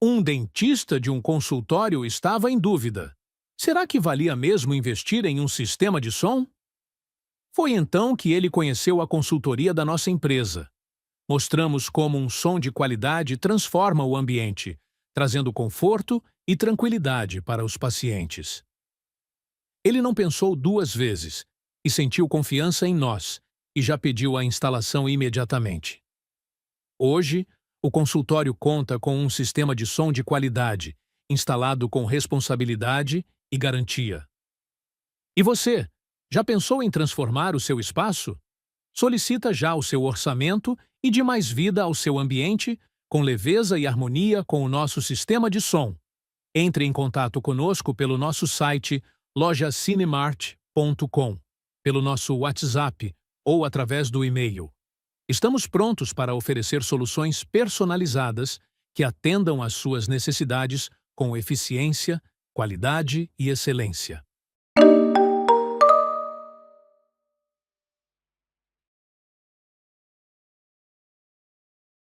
Um dentista de um consultório estava em dúvida. Será que valia mesmo investir em um sistema de som? Foi então que ele conheceu a consultoria da nossa empresa. Mostramos como um som de qualidade transforma o ambiente, trazendo conforto e tranquilidade para os pacientes. Ele não pensou duas vezes e sentiu confiança em nós e já pediu a instalação imediatamente. Hoje, o consultório conta com um sistema de som de qualidade, instalado com responsabilidade e garantia. E você, já pensou em transformar o seu espaço? Solicita já o seu orçamento e dê mais vida ao seu ambiente, com leveza e harmonia com o nosso sistema de som. Entre em contato conosco pelo nosso site lojacinemart.com, pelo nosso WhatsApp ou através do e-mail. Estamos prontos para oferecer soluções personalizadas que atendam às suas necessidades com eficiência, qualidade e excelência.